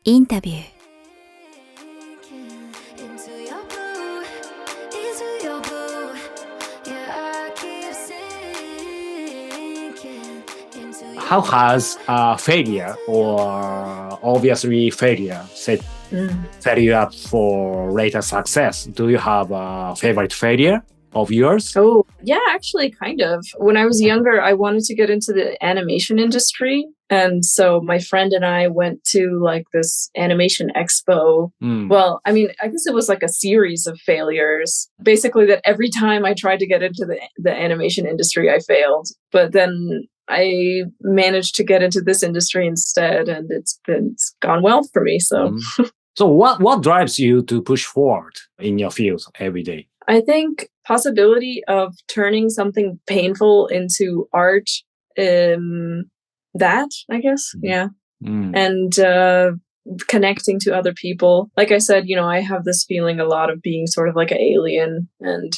インタビュー。How has failure or obviously failure set you up for later success? Do you have a favorite failure of yours? Oh, yeah, actually, kind of. When I was younger, I wanted to get into the animation industry. And so my friend and I went to like this animation expo. Well, I mean, I guess it was like a series of failures. Basically, that every time I tried to get into the animation industry, I failed. But then I managed to get into this industry instead, and it's gone well for me. So, So what drives you to push forward in your field every day? I think possibility of turning something painful into art, that, I guess, yeah. And connecting to other people. Like I said, I have this feeling a lot of being sort of like an alien, and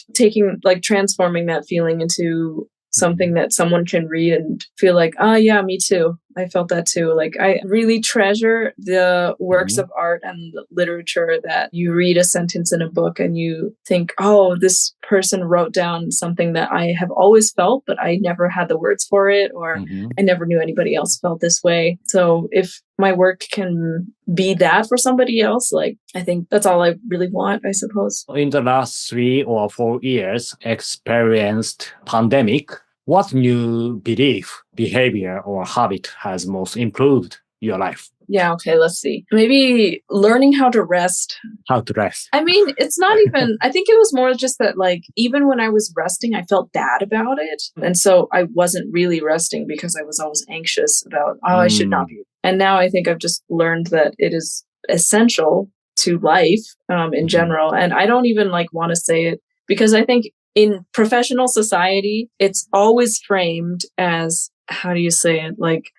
transforming that feeling into something that someone can read and feel like, oh yeah, me too. I felt that too. Like, I really treasure the works of art and literature that you read a sentence in a book and you think, oh, this person wrote down something that I have always felt, but I never had the words for it, or I never knew anybody else felt this way. So if my work can be that for somebody else, like, I think that's all I really want, I suppose. In the last 3 or 4 years, experienced pandemic, what new belief, behavior, or habit has most improved your life? Yeah, okay, let's see. Maybe learning how to rest. How to rest? I mean, it's not even, I think it was more just that, like, even when I was resting, I felt bad about it. And so I wasn't really resting because I was always anxious about, I should not be. And now I think I've just learned that it is essential to life in general. And I don't even want to say it, because I think in professional society, it's always framed as, how do you say it? Like,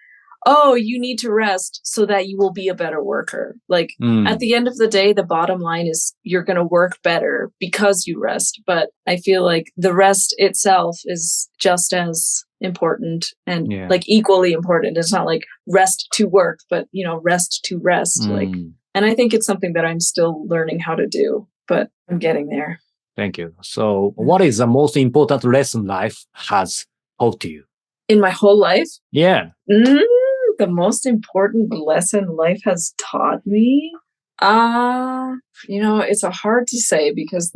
oh, you need to rest so that you will be a better worker. Like, at the end of the day, the bottom line is you're going to work better because you rest. But I feel like the rest itself is just as important and equally important. It's not like rest to work, but, rest to rest. And I think it's something that I'm still learning how to do, but I'm getting there. Thank you. So what is the most important lesson life has taught to you? In my whole life? Yeah. The most important lesson life has taught me? It's hard to say because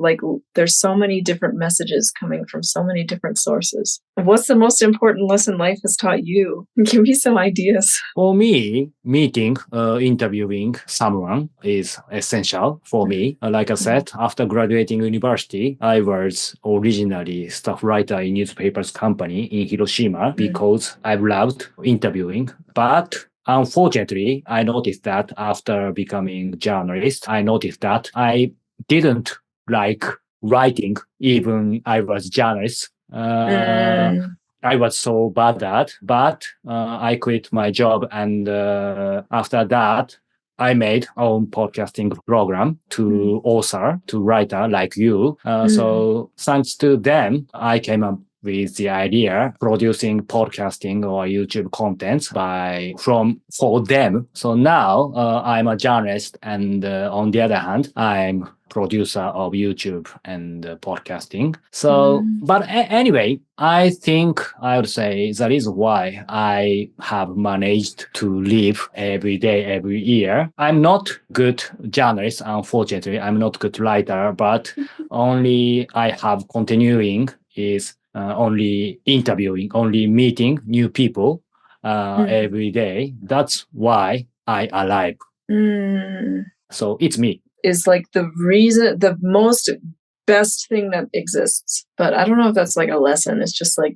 there's so many different messages coming from so many different sources. What's the most important lesson life has taught you? Give me some ideas. For me, interviewing someone is essential for me. Like I said, after graduating university, I was originally staff writer in newspapers company in Hiroshima because I loved interviewing. But unfortunately, I noticed that after becoming journalist, I noticed that I didn't like writing, even I was journalist. I was so bad at, but I quit my job, and after that, I made own podcasting program to author, to writer like you. So thanks to them, I came up with the idea producing podcasting or YouTube contents for them. So now I'm a journalist, and on the other hand, I'm producer of YouTube and podcasting. So, but anyway, I think I would say the reason why I have managed to live every day, every year. I'm not good journalist, unfortunately. I'm not good writer, but only I have continuing is only interviewing, only meeting new people every day. That's why I alive. So it's me. Is the most best thing that exists. But I don't know if that's a lesson. It's just I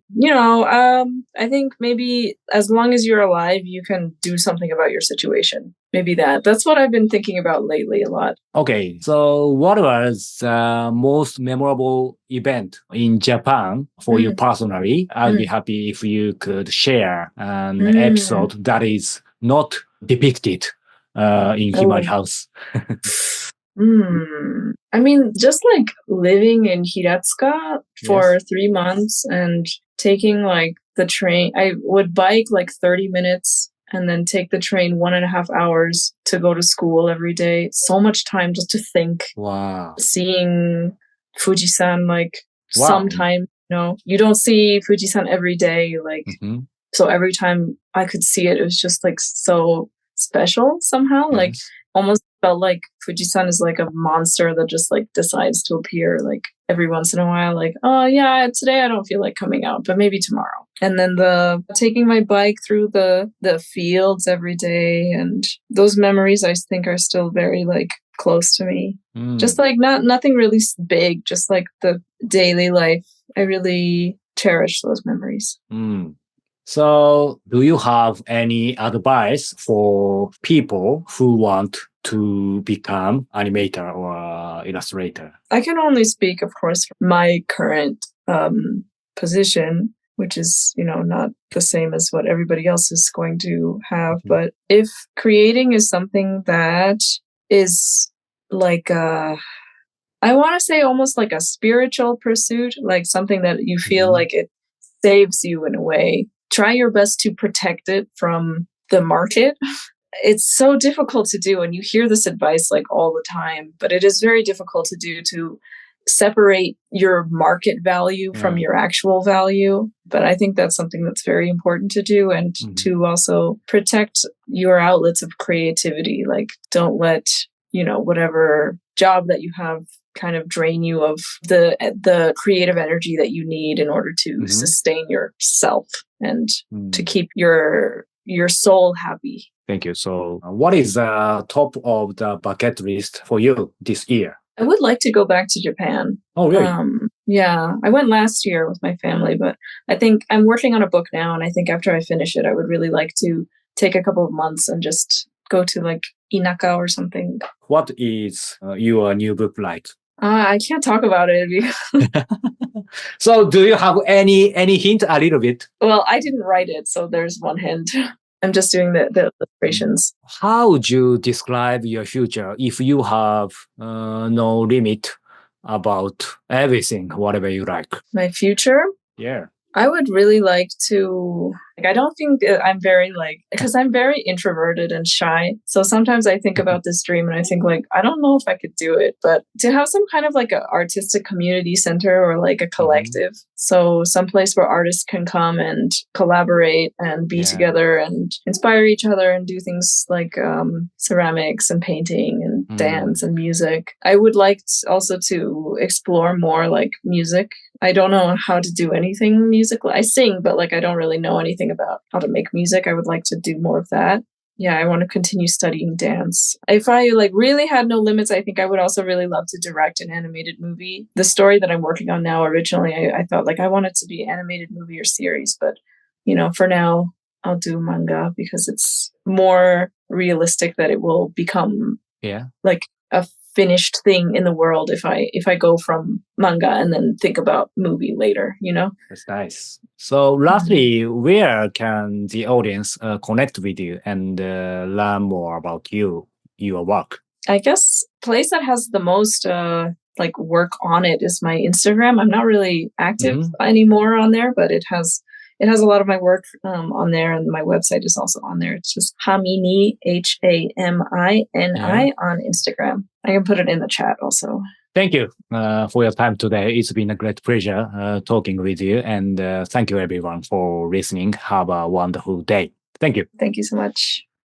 think maybe as long as you're alive, you can do something about your situation. Maybe that's what I've been thinking about lately a lot. Okay, so what was the most memorable event in Japan for you personally? I'll be happy if you could share an episode that is not depicted in Himawari House. I mean, just living in Hiratsuka for 3 months and taking the train. I would bike 30 minutes and then take the train 1.5 hours to go to school every day. So much time just to think. Wow. Seeing Fujisan like Wow. sometime, you don't see Fujisan every day. Like, so every time I could see it, it was just like so special somehow. Yes. Like almost felt like Fujisan is like a monster that just like decides to appear like every once in a while, like, oh yeah, today I don't feel like coming out, but maybe tomorrow. And then the taking my bike through the fields every day, and those memories I think are still very like close to me. Just like nothing really big, just like the daily life. I really cherish those memories. So, do you have any advice for people who want to become animator or illustrator? I can only speak, of course, from my current position, which is, not the same as what everybody else is going to have. But if creating is something that is like I want to say almost like a spiritual pursuit, like something that you feel like it saves you in a way, try your best to protect it from the market. It's so difficult to do, and you hear this advice like all the time, but it is very difficult to do, to separate your market value from your actual value. But I think that's something that's very important to do, and to also protect your outlets of creativity. Like, don't let, whatever job that you have kind of drain you of the creative energy that you need in order to sustain yourself and to keep your soul happy. Thank you. So what is the top of the bucket list for you this year? I would like to go back to Japan. Oh, really? Yeah, I went last year with my family, but I think I'm working on a book now, and I think after I finish it, I would really like to take a couple of months and just go to like Inaka or something. What is your new book like? I can't talk about it. So do you have any hint a little bit? Well, I didn't write it, so there's one hint. I'm just doing the illustrations. How would you describe your future if you have no limit about everything, whatever you like? My future? Yeah. I would really like to, I don't think I'm very because I'm very introverted and shy. So sometimes I think about this dream and I think I don't know if I could do it, but to have some kind of like an artistic community center or like a collective. So someplace where artists can come and collaborate and be together and inspire each other and do things like ceramics and painting and dance and music. I would like also to explore more like music. I don't know how to do anything musical. I sing, but I don't really know anything about how to make music. I would like to do more of that. Yeah, I want to continue studying dance. If I really had no limits, I think I would also really love to direct an animated movie. The story that I'm working on now, originally, I thought I want it to be an animated movie or series, but for now, I'll do manga because it's more realistic that it will become like a finished thing in the world if I go from manga and then think about movie later, That's nice. So lastly, where can the audience connect with you and learn more about your work? I guess place that has the most work on it is my Instagram. I'm not really active anymore on there, but it has a lot of my work on there, and my website is also on there. It's just Hamini, Hamini on Instagram. I can put it in the chat also. Thank you for your time today. It's been a great pleasure talking with you, and thank you everyone for listening. Have a wonderful day. Thank you. Thank you so much.